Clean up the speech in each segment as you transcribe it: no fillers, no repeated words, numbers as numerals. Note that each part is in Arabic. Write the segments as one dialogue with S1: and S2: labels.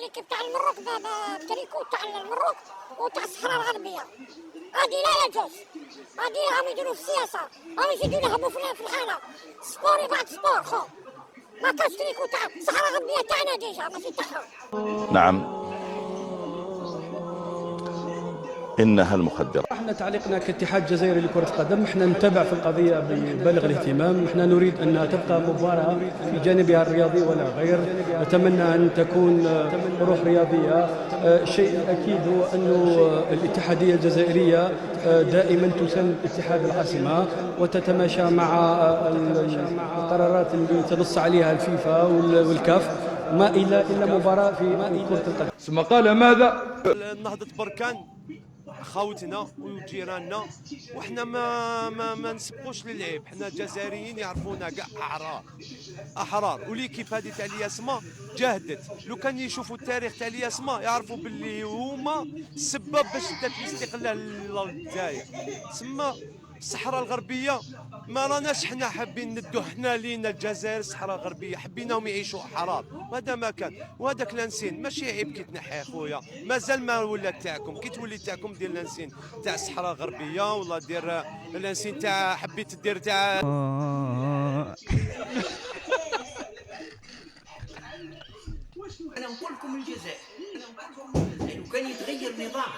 S1: ليكيب تاع المروك بتريكو تاع المروك وتاع الصحراء الغربيه. هادي لا يجوز، هادي راهم يديروا في السياسه، راهم يزيدوا يلعبوا في الحاله. سبور بعد سبور خو، ما كاش تريكو تاع الصحراء الغربيه تاعنا ديجا ماشي تاعهم.
S2: نعم، إنها المخدرة.
S3: احنا تعليقنا كاتحاد جزائري لكرة القدم، احنا نتابع في القضية ببالغ الاهتمام، احنا نريد أنها تبقى مباراة في جانبها الرياضي ولا غير، نتمنى أن تكون روح رياضية. الشيء الأكيد هو أن الاتحادية الجزائرية دائما تساند اتحاد العاصمة وتتماشى مع القرارات اللي تنص عليها الفيفا والكاف، ما إلا مباراة في كرة القدم.
S4: ثم قال ماذا؟
S5: نهضة بركان خاوتنا وجيراننا، وحنا ما نسبقوش للعيب. حنا جزائريين يعرفونا كاع احرار وليكيب هذه تاع الياسما جاهدت. لو كان يشوفوا التاريخ تاع الياسما يعرفوا باللي هما السبب باش دات الاستقلال للجزائر. سما الصحراء الغربيه ما راناش حنا حابين ندو حنا لينا الجزائر الصحراء الغربيه، حبيناهم يعيشوا احرار وهذا ما كان. وهذاك لانسين ماشي عيب كي تنحي خويا، مازال ما ولا تاعكم. كي تولي تاعكم دير لانسين تاع الصحراء الغربيه ولا دير لانسين تاع حبيت دير تاع
S6: انا نقول لكم الجزائر لو كان يتغير نظام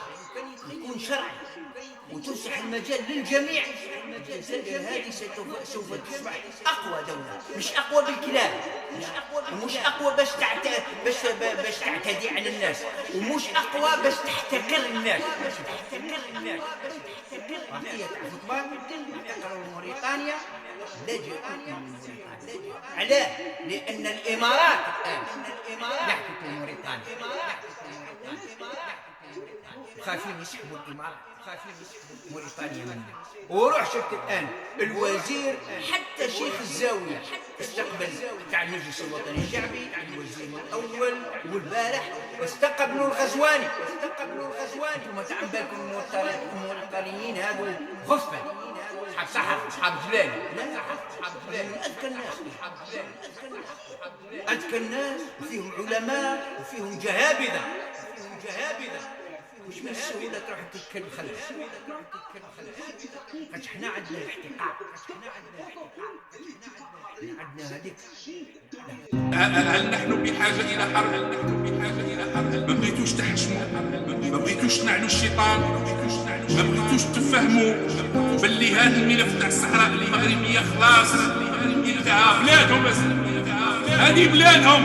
S6: يكون شرعي وتفتح المجال للجميع، الجزائر هذه سوف تصبح اقوى دوله، مش اقوى بالكلاب، ومش اقوى باش تعتدي على الناس، ومش اقوى باش تحتكر الناس. بقيه الفوتبال احتكروا موريتانيا، لجأوا علاه؟ لان الامارات يحكموا موريتانيا، خايفين يسحبوا الامارات، خايفين يسحبوا موريتانيا منا. وروح شفت الان الوزير حتى شيخ الزاويه استقبل تاع المجلس الوطني الشعبي الوزير الاول، والبارح استقبلوا الغزواني. انتم تعم بالكم الموريتانيين هذو غفه، اصحاب سحر، اصحاب جلال، لا اصحاب جلال اذكى الناس، وفيهم علماء وفيهم جهابذه. مش من السهولة تروح تتكلم خلف، خاطش حنا عندنا الاحتقار، عندنا هذيك.
S7: هل نحن بحاجة إلى حرب؟ ما بغيتوش تحشموا، ما بغيتوش تنعنوا الشيطان، ما بغيتوش تفهموا باللي هذا الملف تاع الصحراء المغربية خلاص انتهى. بلادهم بس، هذه بلادهم.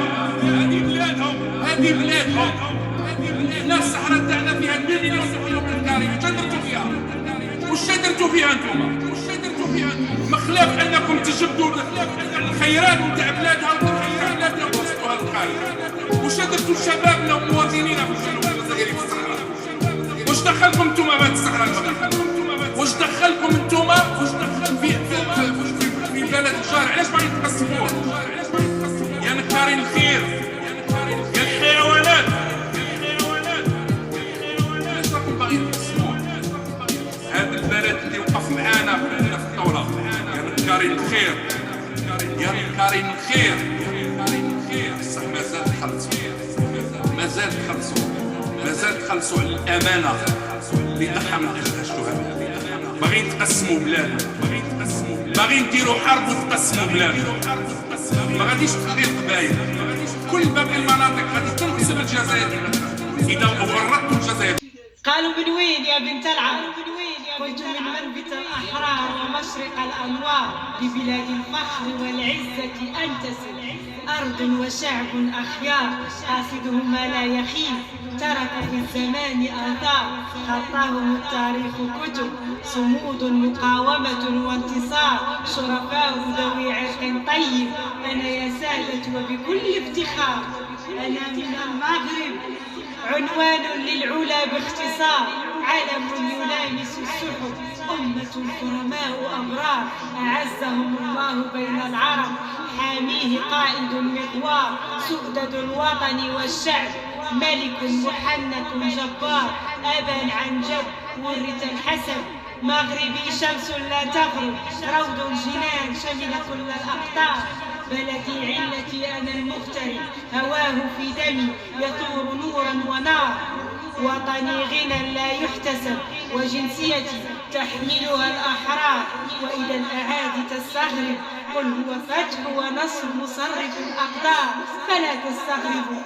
S7: حنا الصحراء تاعنا فيها 2 مليون كيلومتر كاري، واش درتو فيها انتم؟ مخلاف انكم تجبدوا الخيرات نتاع بلادها وتخيروا وتصلوها للخارج. واش درتو شبابنا ومواطنينا في الجنوب الجزائري في الصحراء؟ واش دخلكم انتم بهذه الصحراء المغربيه؟ واش دخلكم انتم في بلد الجار؟ علاش باغيين تقسموه؟ يا نكارين الخير، يا الحيوانات، علاش راكم باغيين تقسموه؟ هذا البلد اللي وقف معانا في الثوره، يا نكارين الخير، بصح مازال تخلصوا على الامانه اللي ضحى من اجلها الشهداء. باغيين تقسموا بلادنا، باغيين ديروا حرب وتقسموا بلادنا. ما غاديش تخلي القبائل، كل باقي المناطق غادي تنقسم الجزائر اذا ورطتوا الجزائر.
S8: قالوا من وين يا بنت العم؟ كنت من منبت الأحرار ومشرق الأنوار، لبلاد الفخر والعزة أنتسب. أرض وشعب أخيار قاصدهم ما لا يخيب، تركوا في الزمان آثار خطاهم التاريخ كتب. صمود مقاومة وانتصار، شرفاء ذوي عرق طيب. أنا يا سادة وبكل افتخار أنا من المغرب، عنوان للعلا باختصار، علم يلامس السحب. أمة كرماء أبرار أعزهم الله بين العرب، حاميه قائد مقوار. سؤدد الوطن والشعب، ملك محنك جبار. أبا عن جد ورث الحسب، مغربي شمس لا تغرب. روض الجنان شمل كل الأقطار، بلدي علتي أنا المغترب. هواه في دمي يثور وطني غنى لا يحتسب، وجنسيتي تحملها الأحرار. وإذا الأعادي تستغرب قل هو فتح ونصر مصرف الأقدار، فلا تستغربوا.